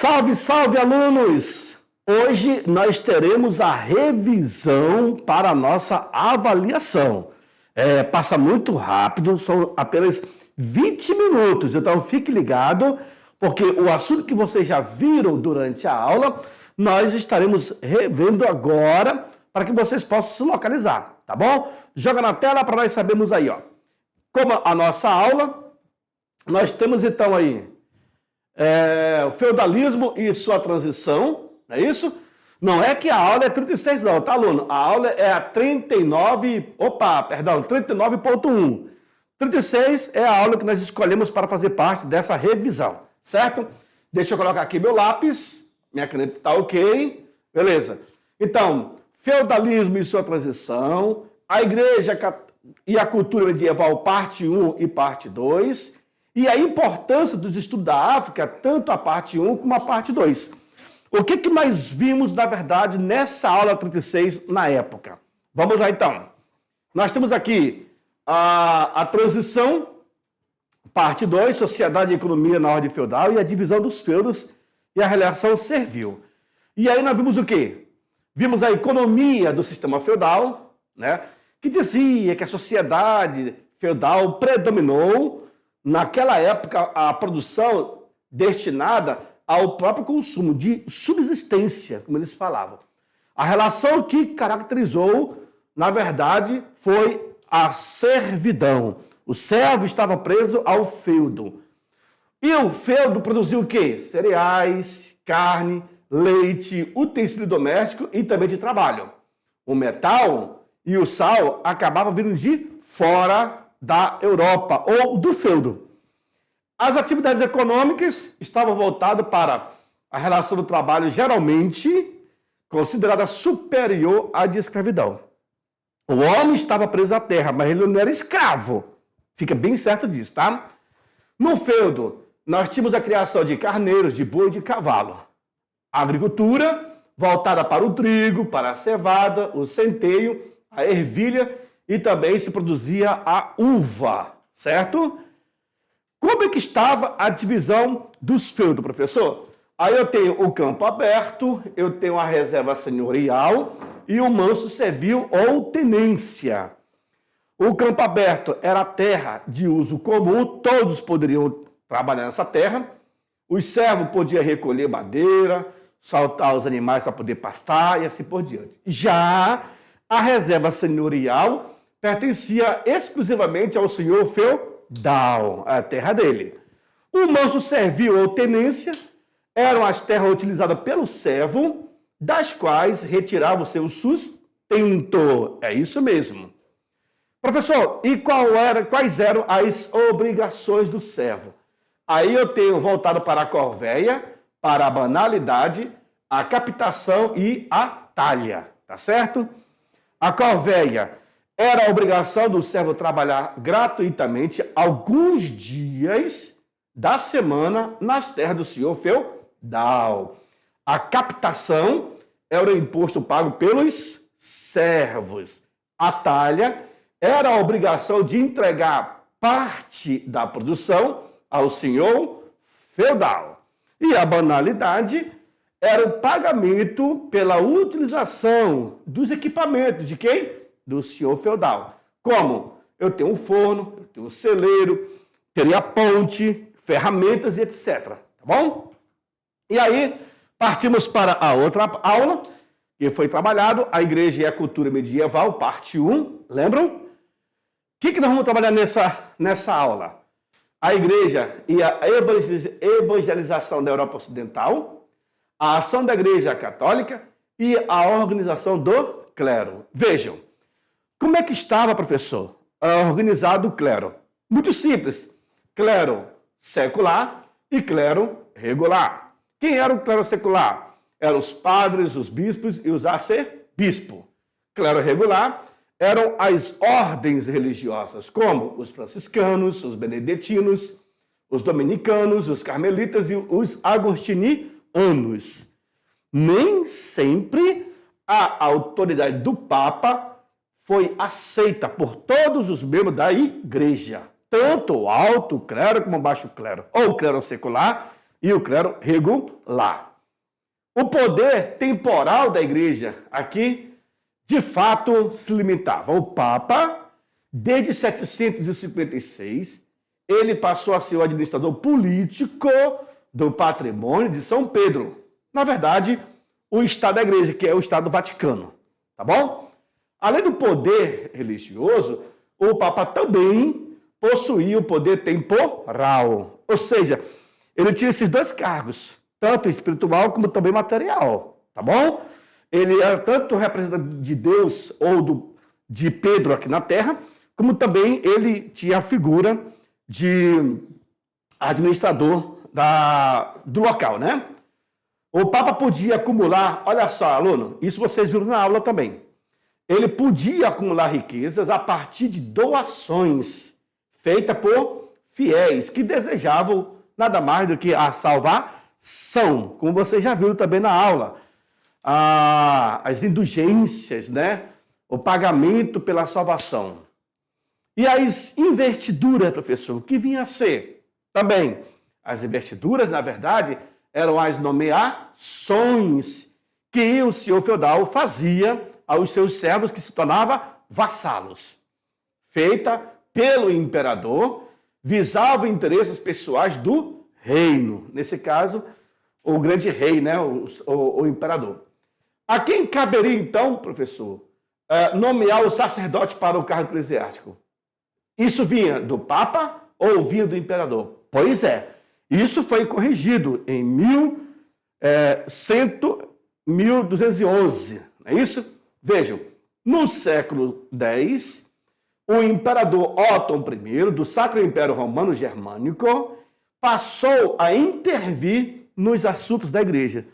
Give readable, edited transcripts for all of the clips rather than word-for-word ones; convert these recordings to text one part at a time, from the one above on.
Salve, salve, alunos! Hoje nós teremos a revisão para a nossa avaliação. Passa muito rápido, são apenas 20 minutos, então fique ligado, porque o assunto que vocês já viram durante a aula, nós estaremos revendo agora para que vocês possam se localizar, tá bom? Joga na tela para nós sabermos aí, ó. Como a nossa aula, nós temos então aí o feudalismo e sua transição, não é isso? Não é que a aula é 36 não, tá, aluno? A aula é a 39.1. 36 é a aula que nós escolhemos para fazer parte dessa revisão, certo? Deixa eu colocar aqui meu lápis, minha caneta tá ok, beleza. Então, feudalismo e sua transição, a igreja e a cultura medieval, parte 1 e parte 2, e a importância dos estudos da África, tanto a parte 1 como a parte 2. O que nós vimos, na verdade, nessa aula 36 na época? Vamos lá, então. Nós temos aqui a transição, parte 2, sociedade e economia na ordem feudal, e a divisão dos feudos e a relação servil. E aí nós vimos o quê? Vimos a economia do sistema feudal, né, que dizia que a sociedade feudal predominou. Naquela época, a produção destinada ao próprio consumo, de subsistência, como eles falavam. A relação que caracterizou, na verdade, foi a servidão. O servo estava preso ao feudo. E o feudo produzia o quê? Cereais, carne, leite, utensílio doméstico e também de trabalho. O metal e o sal acabavam vindo de fora da Europa ou do feudo. As atividades econômicas estavam voltadas para a relação do trabalho geralmente considerada superior à de escravidão. O homem estava preso à terra, mas ele não era escravo. Fica bem certo disso, tá? No feudo, nós tínhamos a criação de carneiros, de boi e de cavalo. A agricultura voltada para o trigo, para a cevada, o centeio, a ervilha, e também se produzia a uva, certo? Como é que estava a divisão dos feudos, professor? Aí eu tenho o campo aberto, eu tenho a reserva senhorial e o manso servil ou tenência. O campo aberto era a terra de uso comum, todos poderiam trabalhar nessa terra. Os servos podiam recolher madeira, soltar os animais para poder pastar e assim por diante. Já a reserva senhorial pertencia exclusivamente ao senhor feudal, a terra dele. O manso servil ou tenência eram as terras utilizadas pelo servo, das quais retirava o seu sustento. É isso mesmo. Professor, e quais eram as obrigações do servo? Aí eu tenho voltado para a corvéia, para a banalidade, a captação e a talha, tá certo? A corvéia era a obrigação do servo trabalhar gratuitamente alguns dias da semana nas terras do senhor feudal. A captação era o imposto pago pelos servos. A talha era a obrigação de entregar parte da produção ao senhor feudal. E a banalidade era o pagamento pela utilização dos equipamentos de quem? Do senhor feudal. Como? Eu tenho um forno, eu tenho um celeiro, teria ponte, ferramentas e etc. Tá bom? E aí, partimos para a outra aula, que foi trabalhado, a igreja e a cultura medieval, parte 1, lembram? O que nós vamos trabalhar nessa aula? A igreja e a evangelização da Europa Ocidental, a ação da igreja católica e a organização do clero. Vejam, como é que estava, professor, organizado o clero? Muito simples. Clero secular e clero regular. Quem era o clero secular? Eram os padres, os bispos e os arcebispos. Clero regular eram as ordens religiosas, como os franciscanos, os beneditinos, os dominicanos, os carmelitas e os agostinianos. Nem sempre a autoridade do Papa foi aceita por todos os membros da igreja, tanto o alto clero como o baixo clero, ou o clero secular e o clero regular. O poder temporal da igreja aqui, de fato, se limitava ao Papa. Desde 756, ele passou a ser o administrador político do patrimônio de São Pedro. Na verdade, o Estado da Igreja, que é o Estado do Vaticano. Tá bom? Além do poder religioso, o Papa também possuía o poder temporal. Ou seja, ele tinha esses dois cargos, tanto espiritual como também material. Tá bom? Ele era tanto representante de Deus ou de Pedro aqui na Terra, como também ele tinha a figura de administrador do local, né? O Papa podia acumular, olha só, aluno, isso vocês viram na aula também. Ele podia acumular riquezas a partir de doações feitas por fiéis que desejavam nada mais do que a salvação, como vocês já viram também na aula. As indulgências, né? O pagamento pela salvação. E as investiduras, professor, o que vinha a ser? Também, as investiduras, na verdade, eram as nomeações que o senhor feudal fazia aos seus servos que se tornavam vassalos. Feita pelo imperador, visava interesses pessoais do reino. Nesse caso, o grande rei, né? o imperador. A quem caberia, então, professor, nomear o sacerdote para o cargo eclesiástico? Isso vinha do Papa ou vinha do imperador? Pois é, isso foi corrigido em 1211, não é isso? Vejam, no século X, o imperador Otton I, do Sacro Império Romano Germânico, passou a intervir nos assuntos da igreja.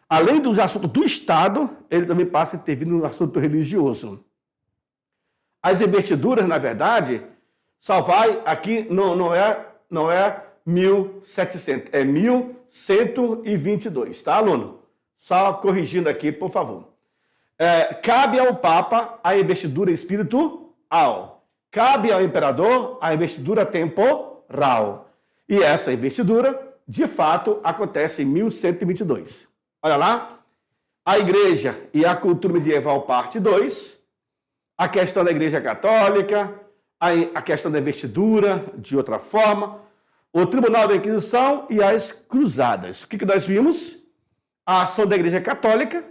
Além dos assuntos do Estado, ele também passa a intervir no assunto religioso. As investiduras, na verdade, só vai aqui, não é 1700, é 1122, tá, aluno? Só corrigindo aqui, por favor. Cabe ao Papa a investidura espiritual. Cabe ao imperador a investidura temporal. E essa investidura, de fato, acontece em 1122. Olha lá. A Igreja e a Cultura Medieval, parte 2. A questão da Igreja Católica. A questão da investidura, de outra forma. O Tribunal da Inquisição e as Cruzadas. O que nós vimos? A ação da Igreja Católica.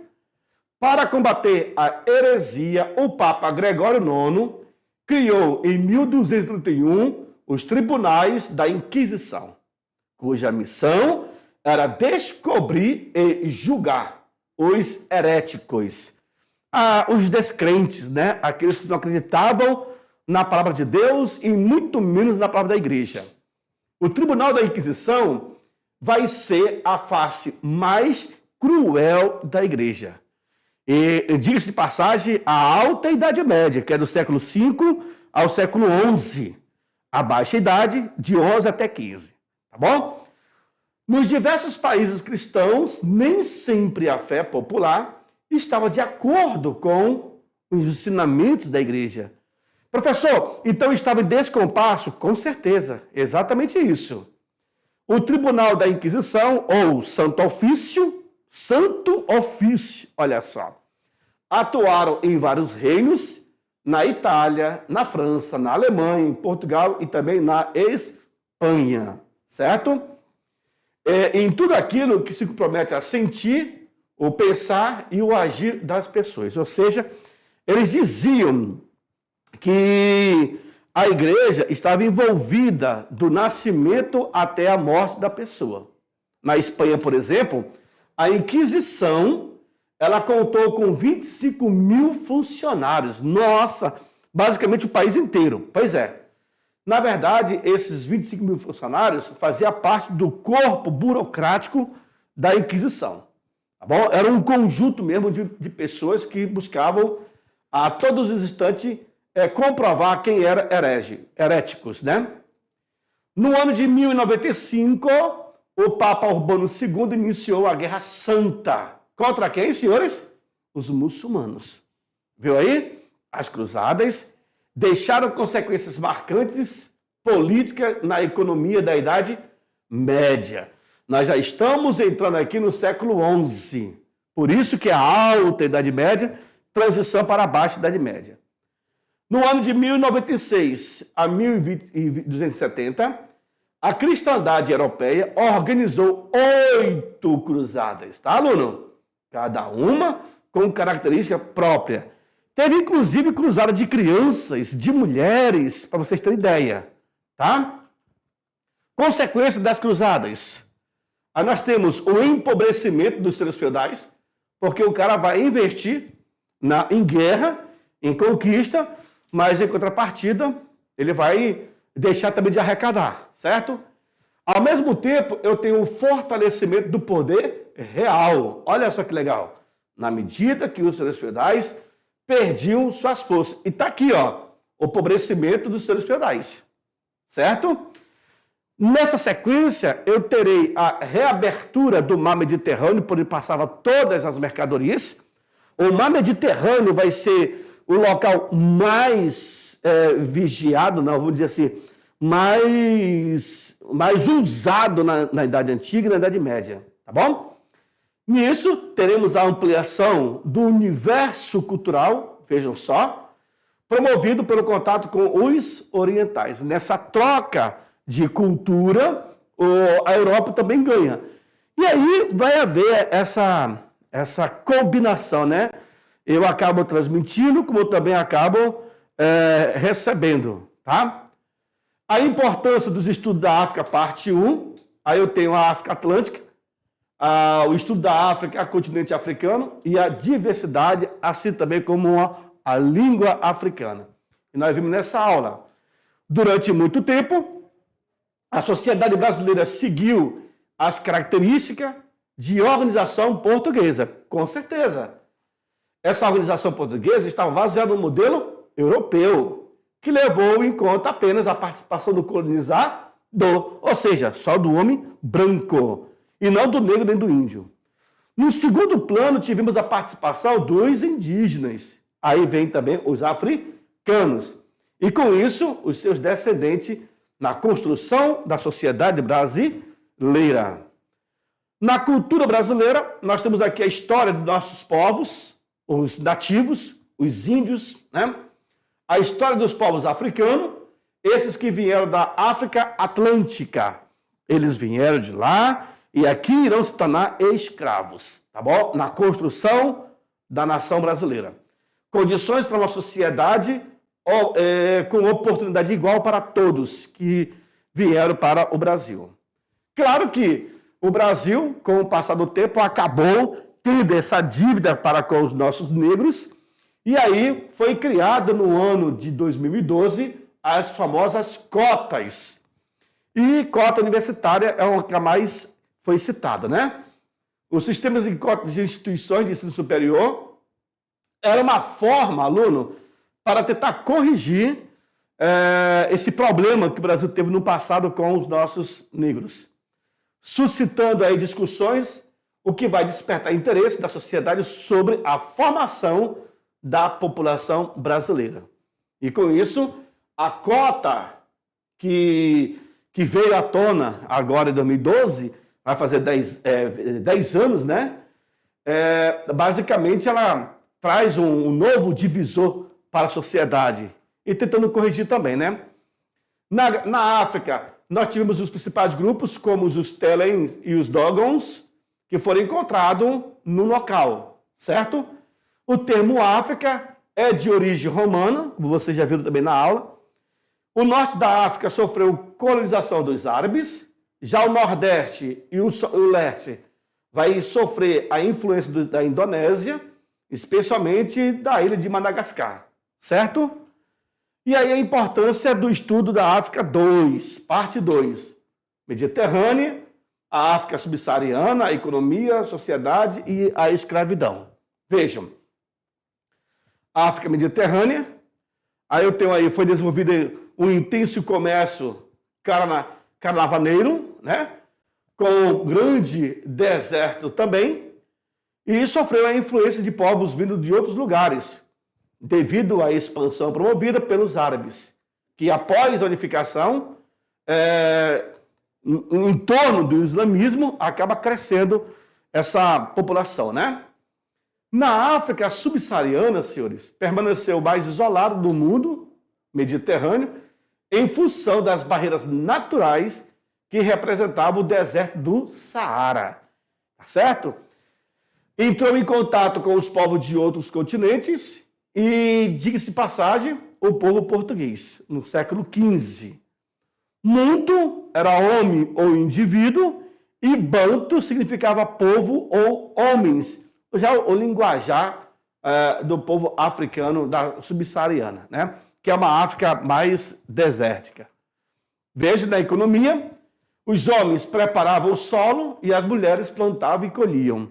Para combater a heresia, o Papa Gregório IX criou em 1231 os Tribunais da Inquisição, cuja missão era descobrir e julgar os heréticos, os descrentes, né? Aqueles que não acreditavam na palavra de Deus e muito menos na palavra da igreja. O Tribunal da Inquisição vai ser a face mais cruel da igreja. E diga-se de passagem, a alta Idade Média, que é do século V ao século XI. A baixa idade, de 11 até 15. Tá bom? Nos diversos países cristãos, nem sempre a fé popular estava de acordo com os ensinamentos da igreja. Professor, então estava em descompasso? Com certeza, exatamente isso. O Tribunal da Inquisição, ou Santo Ofício, olha só, atuaram em vários reinos, na Itália, na França, na Alemanha, em Portugal e também na Espanha, certo? Em tudo aquilo que se compromete a sentir, o pensar e o agir das pessoas. Ou seja, eles diziam que a igreja estava envolvida do nascimento até a morte da pessoa. Na Espanha, por exemplo, a Inquisição, ela contou com 25 mil funcionários. Nossa, basicamente o país inteiro. Pois é. Na verdade, esses 25 mil funcionários faziam parte do corpo burocrático da Inquisição. Tá bom? Era um conjunto mesmo de pessoas que buscavam a todos os instantes comprovar quem era heréticos, né? No ano de 1095, o Papa Urbano II iniciou a Guerra Santa. Contra quem, senhores? Os muçulmanos. Viu aí? As cruzadas deixaram consequências marcantes políticas na economia da Idade Média. Nós já estamos entrando aqui no século XI. Por isso que é a alta Idade Média, transição para a baixa Idade Média. No ano de 1096 a 1270, a cristandade europeia organizou 8 cruzadas, tá, aluno? Cada uma com característica própria. Teve, inclusive, cruzada de crianças, de mulheres, para vocês terem ideia, tá? Consequência das cruzadas. Aí nós temos o empobrecimento dos seus feudais, porque o cara vai investir em guerra, em conquista, mas em contrapartida, ele vai deixar também de arrecadar, certo? Ao mesmo tempo, eu tenho o fortalecimento do poder real. Olha só que legal. Na medida que os senhores feudais perdiam suas forças. E está aqui, ó, o empobrecimento dos senhores feudais, certo? Nessa sequência, eu terei a reabertura do mar Mediterrâneo, por onde passavam todas as mercadorias. O mar Mediterrâneo vai ser o local mais vigiado, não, vamos dizer assim, mais usado na Idade Antiga e na Idade Média, tá bom? Nisso, teremos a ampliação do universo cultural, vejam só, promovido pelo contato com os orientais. Nessa troca de cultura, a Europa também ganha. E aí vai haver essa combinação, né? Eu acabo transmitindo, como eu também acabo recebendo, tá? A importância dos estudos da África, parte 1. Aí eu tenho a África Atlântica, o estudo da África, o continente africano e a diversidade, assim também como a língua africana. E nós vimos nessa aula. Durante muito tempo, a sociedade brasileira seguiu as características de organização portuguesa, com certeza. Essa organização portuguesa estava baseada no modelo europeu, que levou em conta apenas a participação do colonizador, ou seja, só do homem branco, e não do negro nem do índio. No segundo plano, tivemos a participação dos indígenas. Aí vem também os africanos. E com isso, os seus descendentes na construção da sociedade brasileira. Na cultura brasileira, nós temos aqui a história dos nossos povos, os nativos, os índios, né? A história dos povos africanos, esses que vieram da África Atlântica. Eles vieram de lá e aqui irão se tornar escravos, tá bom? Na construção da nação brasileira. Condições para uma sociedade com oportunidade igual para todos que vieram para o Brasil. Claro que o Brasil, com o passar do tempo, acabou tendo essa dívida para com os nossos negros, e aí foi criado no ano de 2012 as famosas cotas. E cota universitária é uma que a mais foi citada, né? Os sistemas de cotas de instituições de ensino superior era uma forma, aluno, para tentar corrigir esse problema que o Brasil teve no passado com os nossos negros, suscitando aí discussões, o que vai despertar interesse da sociedade sobre a formação da população brasileira. E com isso, a cota que veio à tona agora em 2012, vai fazer 10 anos, né? Basicamente, ela traz um novo divisor para a sociedade e tentando corrigir também, né? Na África, nós tivemos os principais grupos, como os Telens e os Dogons, que foram encontrados no local, certo? O termo África é de origem romana, como vocês já viram também na aula. O norte da África sofreu colonização dos árabes, já o nordeste e o leste vai sofrer a influência da Indonésia, especialmente da ilha de Madagascar, certo? E aí a importância do estudo da África 2, parte 2, Mediterrânea, a África subsaariana, a economia, a sociedade e a escravidão. Vejam, a África Mediterrânea, aí eu tenho aí, foi desenvolvido um intenso comércio carnavaneiro, né? Com um grande deserto também, e sofreu a influência de povos vindo de outros lugares, devido à expansão promovida pelos árabes, que após a unificação em torno do islamismo, acaba crescendo essa população, né? Na África subsaariana, senhores, permaneceu mais isolado do mundo mediterrâneo em função das barreiras naturais que representavam o deserto do Saara, tá certo? Entrou em contato com os povos de outros continentes e, diga-se de passagem, o povo português, no século XV. Mundo era homem ou indivíduo e banto significava povo ou homens, já o linguajar do povo africano da subsaariana, né? Que é uma África mais desértica. Veja na economia, os homens preparavam o solo e as mulheres plantavam e colhiam.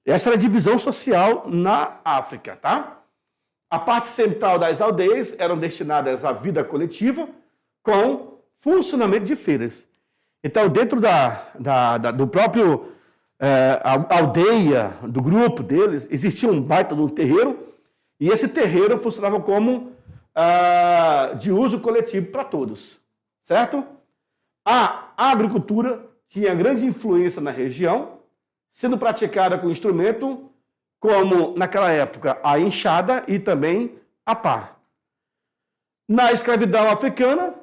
Essa era a divisão social na África, tá? A parte central das aldeias eram destinadas à vida coletiva com funcionamento de feiras. Então, dentro do próprio aldeia, do grupo deles, existia um baita de um terreiro, e esse terreiro funcionava como de uso coletivo para todos, certo? A agricultura tinha grande influência na região, sendo praticada com instrumento como, naquela época, a enxada e também a pá. Na escravidão africana,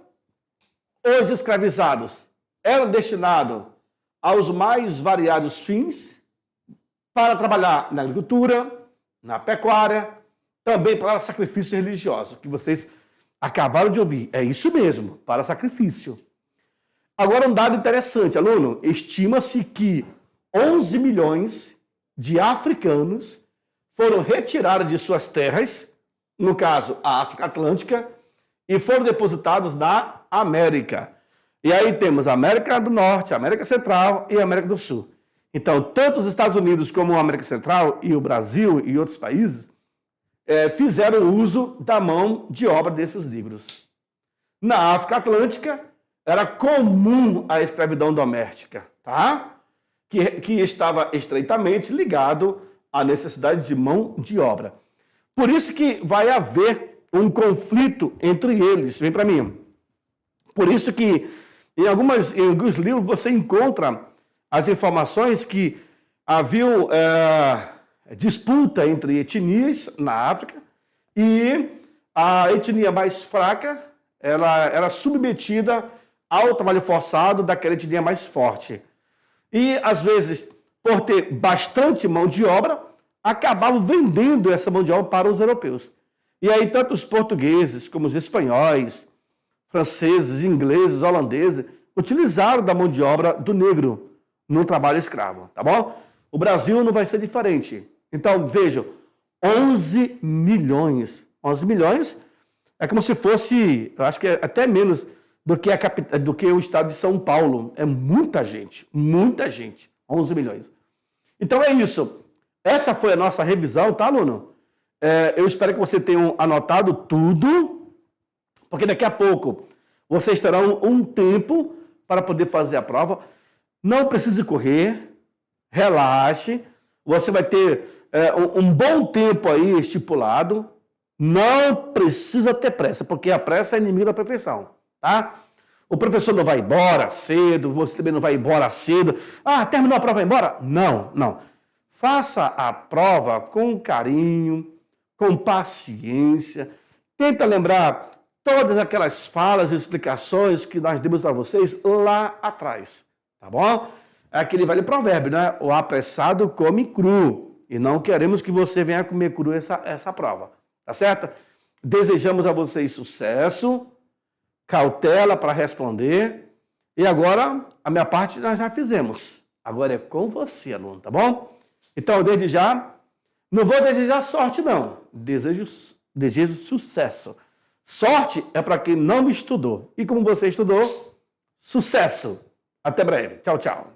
os escravizados eram destinados aos mais variados fins para trabalhar na agricultura, na pecuária, também para sacrifício religioso, que vocês acabaram de ouvir. É isso mesmo, para sacrifício. Agora, um dado interessante, aluno. Estima-se que 11 milhões de africanos foram retirados de suas terras, no caso, a África Atlântica, e foram depositados na América. E aí temos a América do Norte, a América Central e a América do Sul. Então, tanto os Estados Unidos como a América Central e o Brasil e outros países fizeram uso da mão de obra desses negros. Na África Atlântica, era comum a escravidão doméstica, tá? Que estava estreitamente ligado à necessidade de mão de obra. Por isso que vai haver um conflito entre eles. Vem para mim. Por isso que em alguns livros você encontra as informações que havia disputa entre etnias na África e a etnia mais fraca ela era submetida ao trabalho forçado daquela etnia mais forte. E, às vezes, por ter bastante mão de obra, acabavam vendendo essa mão de obra para os europeus. E aí, tanto os portugueses, como os espanhóis, franceses, ingleses, holandeses, utilizaram da mão de obra do negro no trabalho escravo, tá bom? O Brasil não vai ser diferente. Então, vejam, 11 milhões. 11 milhões é como se fosse, eu acho que é até menos do que o estado de São Paulo. É muita gente, 11 milhões. Então é isso. Essa foi a nossa revisão, tá, aluno? Eu espero que você tenha anotado tudo, porque daqui a pouco vocês terão um tempo para poder fazer a prova. Não precise correr, relaxe. Você vai ter um bom tempo aí estipulado. Não precisa ter pressa, porque a pressa é inimigo da perfeição. Tá? O professor não vai embora cedo, você também não vai embora cedo. Ah, terminou a prova, vai embora? Não. Faça a prova com carinho, com paciência. Tenta lembrar todas aquelas falas e explicações que nós demos para vocês lá atrás. Tá bom? É aquele velho provérbio, né? O apressado come cru. E não queremos que você venha comer cru essa prova. Tá certo? Desejamos a vocês sucesso, cautela para responder. E agora, a minha parte nós já fizemos. Agora é com você, aluno, tá bom? Então, desde já, não vou desejar sorte, não. Desejo sucesso. Sorte é para quem não estudou. E como você estudou, sucesso. Até breve. Tchau, tchau.